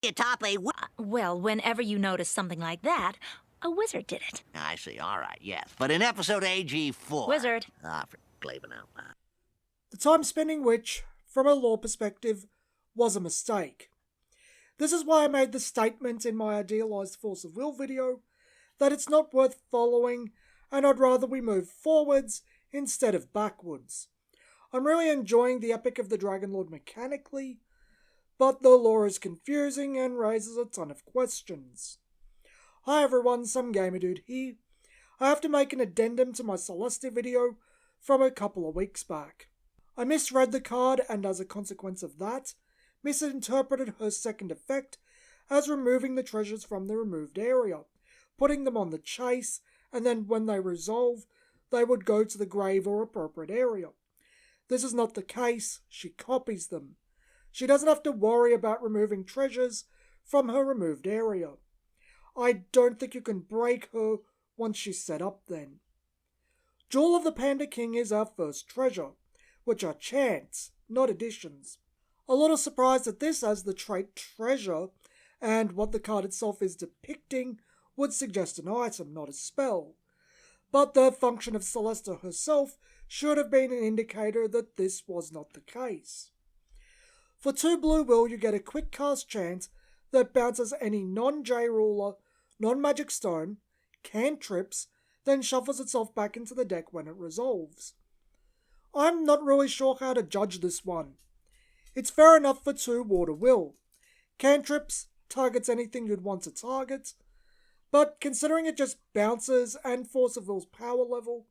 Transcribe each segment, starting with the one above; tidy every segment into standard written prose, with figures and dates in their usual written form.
Atop a Well, whenever you notice something like that, a wizard did it. I see, all right, yes. But in episode AG4... Wizard. Ah, for Glaven out. The time spending which, from a lore perspective, was a mistake. This is why I made the statement in my idealised Force of Will video that it's not worth following and I'd rather we move forwards instead of backwards. I'm really enjoying the Epic of the Dragon Lord mechanically, but the lore is confusing and raises a ton of questions. Hi everyone, some gamer dude here. I have to make an addendum to my Celesta video from a couple of weeks back. I misread the card and as a consequence of that, misinterpreted her second effect as removing the treasures from the removed area, putting them on the chase, and then when they resolve, they would go to the grave or appropriate area. This is not the case, she copies them. She doesn't have to worry about removing treasures from her removed area. I don't think you can break her once she's set up then. Jewel of the Panda King is our first treasure, which are chants, not additions. A little surprised at this as the trait treasure and what the card itself is depicting would suggest an item, not a spell. But the function of Celesta herself should have been an indicator that this was not the case. For 2 blue will, you get a quick cast chant that bounces any non-J ruler, non-magic stone, cantrips, then shuffles itself back into the deck when it resolves. I'm not really sure how to judge this one. It's fair enough for 2 water will. Cantrips targets anything you'd want to target, but considering it just bounces and Force of Will's power level,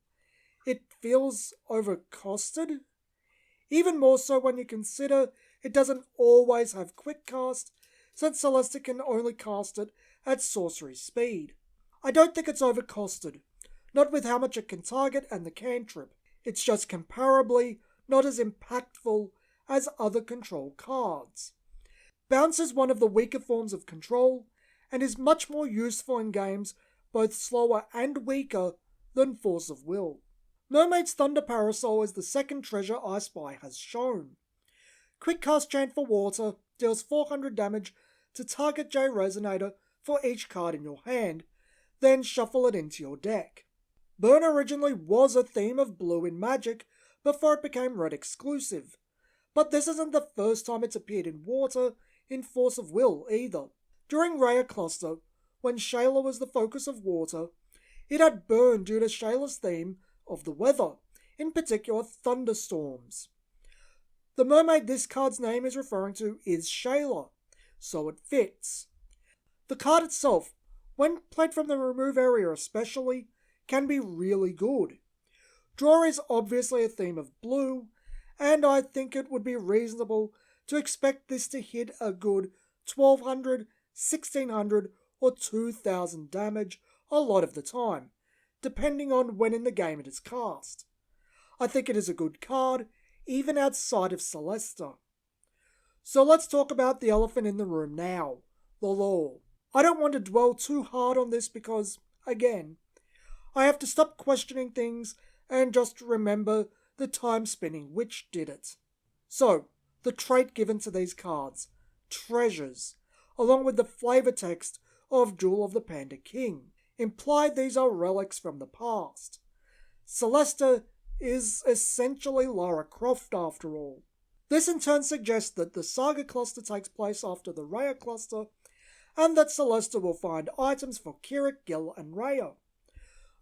it feels overcosted. Even more so when you consider it doesn't always have quick cast, since Celesta can only cast it at sorcery speed. I don't think it's overcosted, not with how much it can target and the cantrip. It's just comparably not as impactful as other control cards. Bounce is one of the weaker forms of control, and is much more useful in games both slower and weaker than Force of Will. Mermaid's Thunder Parasol is the second treasure I Spy has shown. Quick cast chant for water deals 400 damage to target J Resonator for each card in your hand, then shuffle it into your deck. Burn originally was a theme of blue in Magic before it became red exclusive, but this isn't the first time it's appeared in water in Force of Will either. During Raya Cluster, when Shayla was the focus of water, it had burn due to Shayla's theme of the weather, in particular thunderstorms. The mermaid this card's name is referring to is Shayla, so it fits. The card itself, when played from the remove area especially, can be really good. Draw is obviously a theme of blue, and I think it would be reasonable to expect this to hit a good 1200, 1600 or 2000 damage a lot of the time, depending on when in the game it is cast. I think it is a good card, even outside of Celesta. So let's talk about the elephant in the room now, the lore. I don't want to dwell too hard on this because, again, I have to stop questioning things and just remember the time spinning which did it. So, the trait given to these cards, treasures, along with the flavor text of Jewel of the Panda King, implied these are relics from the past. Celesta is essentially Lara Croft after all. This in turn suggests that the Saga Cluster takes place after the Raya Cluster, and that Celesta will find items for Kirik, Gil, and Raya.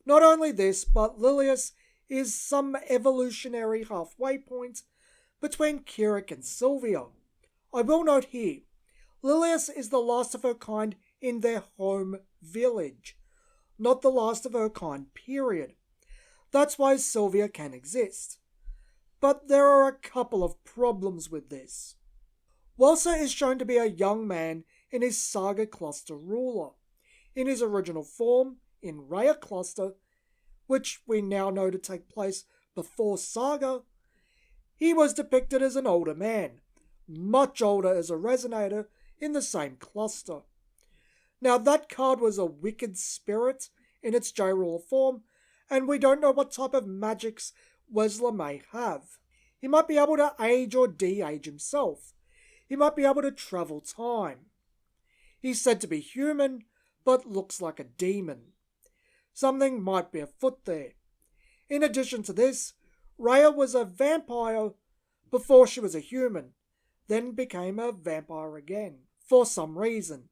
Not only this, but Lilius is some evolutionary halfway point between Kirik and Sylvia. I will note here, Lilius is the last of her kind in their home village, not the last of her kind period. That's why Sylvia can exist. But there are a couple of problems with this. Welser is shown to be a young man in his Saga Cluster ruler. In his original form, in Raya Cluster, which we now know to take place before Saga, he was depicted as an older man, much older as a Resonator in the same cluster. Now that card was a wicked spirit in its J-Ruler form, and we don't know what type of magics Wesler may have. He might be able to age or de-age himself. He might be able to travel time. He's said to be human, but looks like a demon. Something might be afoot there. In addition to this, Rhea was a vampire before she was a human, then became a vampire again, for some reason.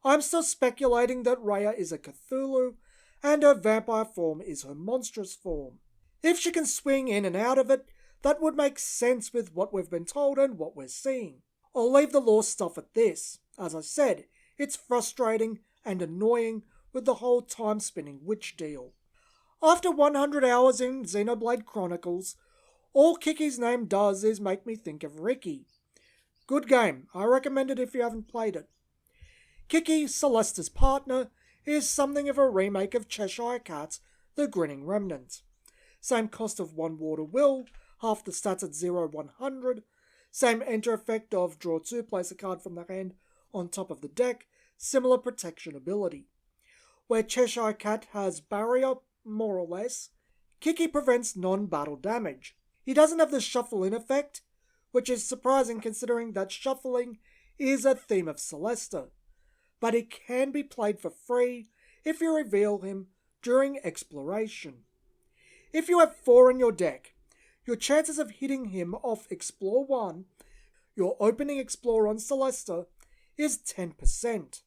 I'm still speculating that Rhea is a Cthulhu, and her vampire form is her monstrous form. If she can swing in and out of it, that would make sense with what we've been told and what we're seeing. I'll leave the lore stuff at this. As I said, it's frustrating and annoying with the whole time-spinning witch deal. After 100 hours in Xenoblade Chronicles, all Kiki's name does is make me think of Riki. Good game, I recommend it if you haven't played it. Kiki, Celesta's partner, is something of a remake of Cheshire Cat's The Grinning Remnant. Same cost of 1 water will, half the stats at 0-100, same enter effect of draw 2, place a card from the hand on top of the deck, similar protection ability. Where Cheshire Cat has barrier, more or less, Kiki prevents non-battle damage. He doesn't have the shuffle in effect, which is surprising considering that shuffling is a theme of Celesta, but it can be played for free if you reveal him during exploration. If you have 4 in your deck, your chances of hitting him off Explore 1, your opening Explore on Celesta, is 10%.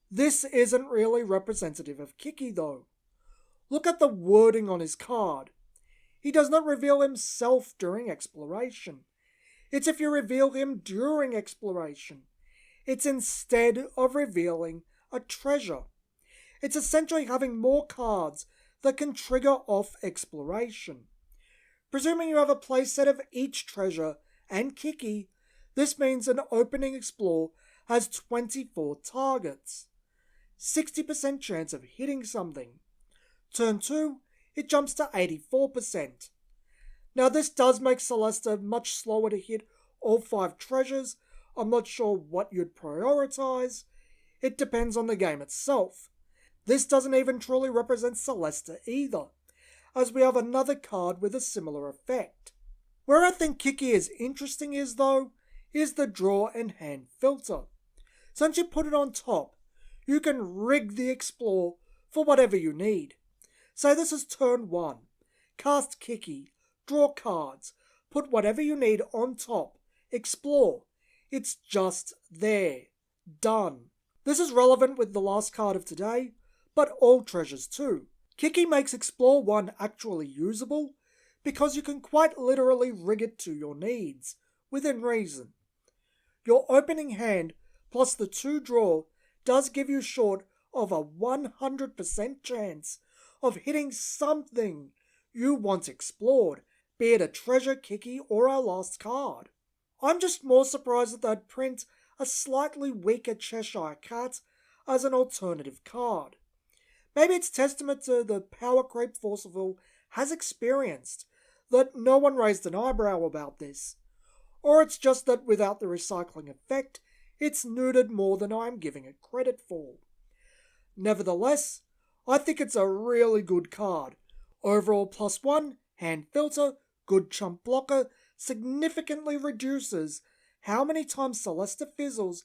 This isn't really representative of Kiki though. Look at the wording on his card. He does not reveal himself during exploration. It's if you reveal him during exploration. It's instead of revealing a treasure. It's essentially having more cards that can trigger off exploration. Presuming you have a playset of each treasure and Kiki, this means an opening Explore has 24 targets. 60% chance of hitting something. Turn 2, it jumps to 84%. Now this does make Celesta much slower to hit all 5 treasures. I'm not sure what you'd prioritize. It depends on the game itself. This doesn't even truly represent Celesta either, as we have another card with a similar effect. Where I think Kiki is interesting is the draw and hand filter. Since you put it on top, you can rig the Explore for whatever you need. Say this is turn 1. Cast Kiki, draw cards, put whatever you need on top, Explore. It's just there. Done. This is relevant with the last card of today, but all treasures too. Kiki makes Explore 1 actually usable because you can quite literally rig it to your needs, within reason. Your opening hand plus the 2 draw does give you short of a 100% chance of hitting something you want explored, be it a treasure, Kiki, or our last card. I'm just more surprised that they'd print a slightly weaker Cheshire Cat as an alternative card. Maybe it's testament to the power creep Forceville has experienced that no one raised an eyebrow about this. Or it's just that without the recycling effect, it's neutered more than I'm giving it credit for. Nevertheless, I think it's a really good card. Overall +1, hand filter, good chump blocker, significantly reduces how many times Celesta fizzles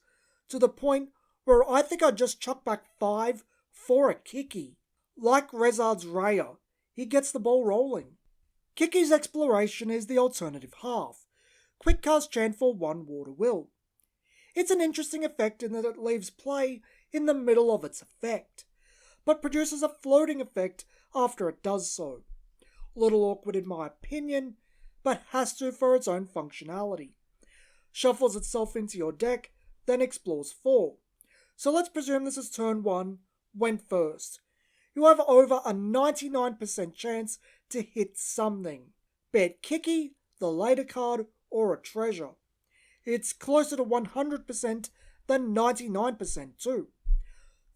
to the point where I think I'd just chuck back 5 for a Kiki. Like Rezard's Rhea, he gets the ball rolling. Kiki's exploration is the alternative half. Quick cast chant for 1 water will. It's an interesting effect in that it leaves play in the middle of its effect, but produces a floating effect after it does so. Little awkward in my opinion, but has to for its own functionality. Shuffles itself into your deck, then explores 4. So let's presume this is turn 1, went first. You have over a 99% chance to hit something, be it Kiki, the later card, or a treasure. It's closer to 100% than 99% too.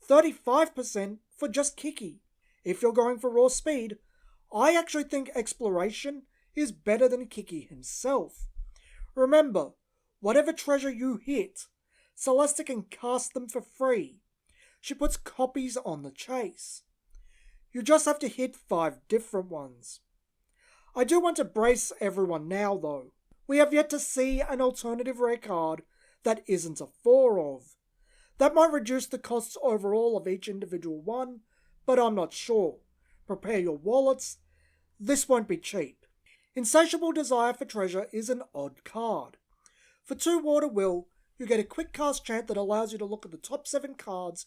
35% for just Kiki. If you're going for raw speed, I actually think exploration is better than Kiki himself. Remember, whatever treasure you hit, Celesta can cast them for free. She puts copies on the chase. You just have to hit 5 different ones. I do want to brace everyone now though. We have yet to see an alternative rare card that isn't a 4 of. That might reduce the costs overall of each individual one, but I'm not sure. Prepare your wallets. This won't be cheap. Insatiable Desire for Treasure is an odd card. For 2 Water Will, you get a quick cast chant that allows you to look at the top 7 cards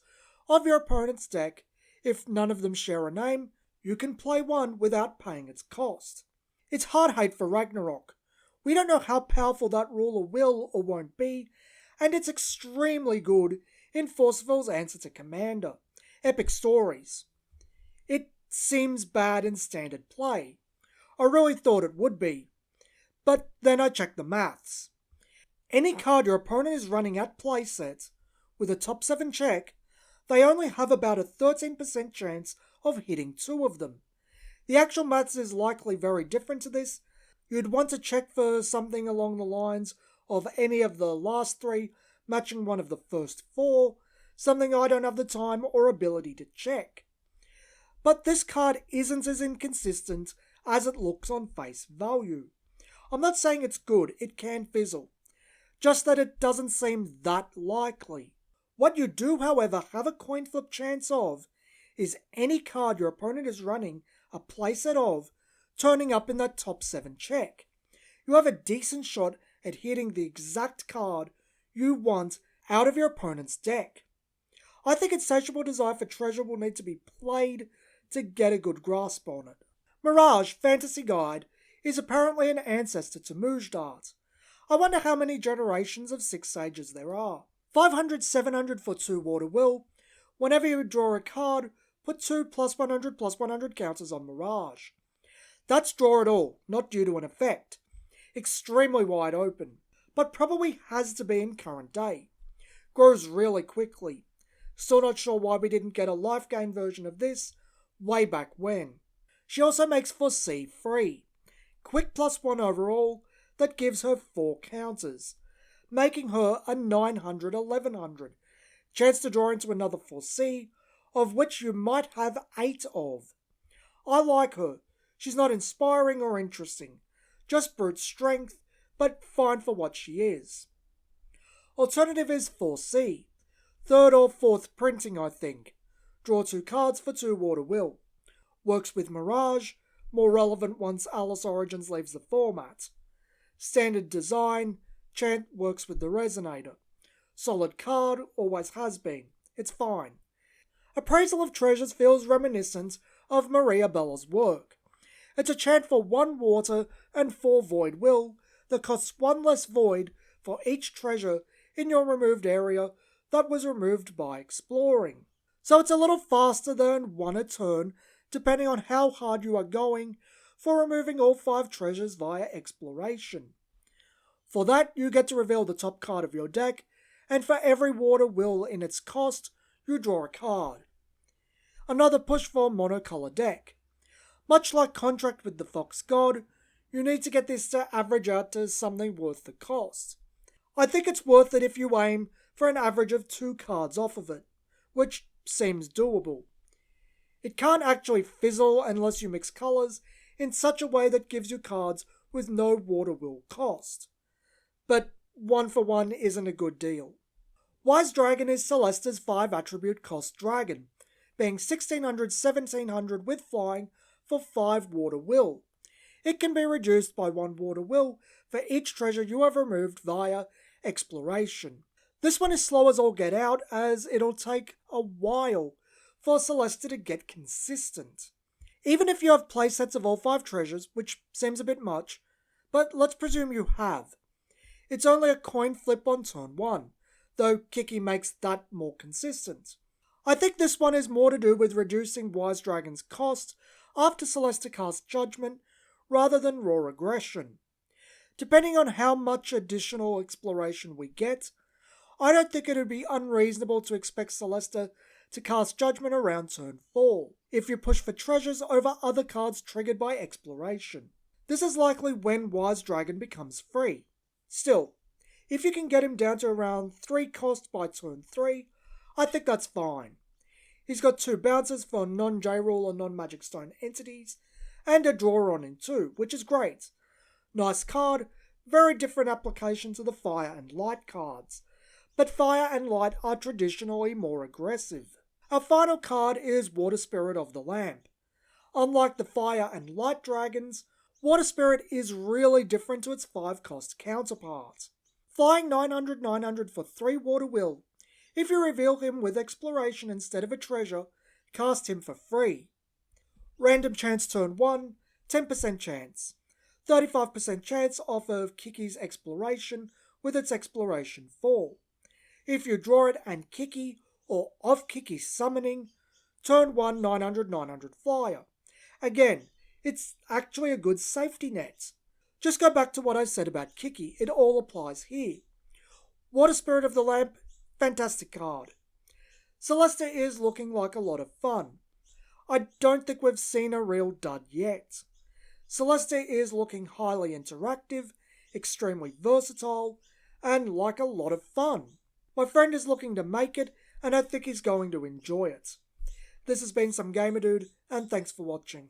of your opponent's deck. If none of them share a name, you can play one without paying its cost. It's hard hate for Ragnarok. We don't know how powerful that ruler will or won't be, and it's extremely good in Forceful's answer to Commander, Epic Stories. It seems bad in standard play. I really thought it would be, but then I checked the maths. Any card your opponent is running at playset with a top 7 check, they only have about a 13% chance of hitting 2 of them. The actual maths is likely very different to this. You'd want to check for something along the lines of any of the last 3 matching one of the first 4, something I don't have the time or ability to check. But this card isn't as inconsistent as it looks on face value. I'm not saying it's good, it can fizzle, just that it doesn't seem that likely. What you do, however, have a coin flip chance of is any card your opponent is running a playset of turning up in that top 7 check. You have a decent shot at hitting the exact card you want out of your opponent's deck. I think Insatiable Desire for Treasure will need to be played to get a good grasp on it. Mirage Fantasy Guide is apparently an ancestor to Mujdart. I wonder how many generations of Six Sages there are. 500-700 for 2 Water Will. Whenever you draw a card, put 2 +100/+100 counters on Mirage. That's draw it all, not due to an effect. Extremely wide open, but probably has to be in current day. Grows really quickly. Still not sure why we didn't get a life gain version of this way back when. She also makes Foresee free. Quick +1 overall that gives her 4 counters, making her a 900-1100. Chance to draw into another Foresee, of which you might have 8 of. I like her. She's not inspiring or interesting. Just brute strength, but fine for what she is. Alternative is Foresee. 3rd or 4th printing, I think. Draw 2 cards for 2 Water Will. Works with Mirage, more relevant once Alice Origins leaves the format. Standard design, chant works with the Resonator. Solid card, always has been. It's fine. Appraisal of Treasures feels reminiscent of Maria Bella's work. It's a chant for 1 water and 4 void will that costs 1 less void for each treasure in your removed area that was removed by exploring. So it's a little faster than 1 a turn, depending on how hard you are going for removing all 5 treasures via exploration. For that, you get to reveal the top card of your deck, and for every water will in its cost, you draw a card. Another push for a monocolor deck. Much like Contract with the Fox God, you need to get this to average out to something worth the cost. I think it's worth it if you aim for an average of 2 cards off of it, which seems doable. It can't actually fizzle unless you mix colours in such a way that gives you cards with no water will cost. But 1 for 1 isn't a good deal. Wise Dragon is Celesta's 5 attribute cost dragon, being 1600-1700 with flying for 5 water will. It can be reduced by 1 water will for each treasure you have removed via exploration. This one is slow as all get out, as it'll take a while for Celesta to get consistent. Even if you have playsets of all 5 treasures, which seems a bit much, but let's presume you have. It's only a coin flip on turn 1, though Kiki makes that more consistent. I think this one is more to do with reducing Wise Dragon's cost after Celesta casts Judgment, rather than raw aggression. Depending on how much additional exploration we get, I don't think it would be unreasonable to expect Celesta to cast Judgment around turn 4, if you push for treasures over other cards triggered by exploration. This is likely when Wise Dragon becomes free. Still, if you can get him down to around 3 cost by turn 3, I think that's fine. He's got 2 bounces for non-J-Rule or non-Magic Stone entities, and a draw on him too, which is great. Nice card, very different application to the Fire and Light cards, but Fire and Light are traditionally more aggressive. Our final card is Water Spirit of the Lamp. Unlike the Fire and Light dragons, Water Spirit is really different to its 5-cost counterpart. Flying 900/900 for 3 water will. If you reveal him with Exploration instead of a treasure, cast him for free. Random chance turn 1, 10% chance. 35% chance off of Kiki's Exploration with its Exploration 4. If you draw it and Kiki, or off Kiki's summoning, turn 1 900/900 flyer. Again, it's actually a good safety net. Just go back to what I said about Kiki, it all applies here. Water Spirit of the Lamp, fantastic card. Celesta is looking like a lot of fun. I don't think we've seen a real dud yet. Celesta is looking highly interactive, extremely versatile, and like a lot of fun. My friend is looking to make it, and I think he's going to enjoy it. This has been Some Gamer Dude, and thanks for watching.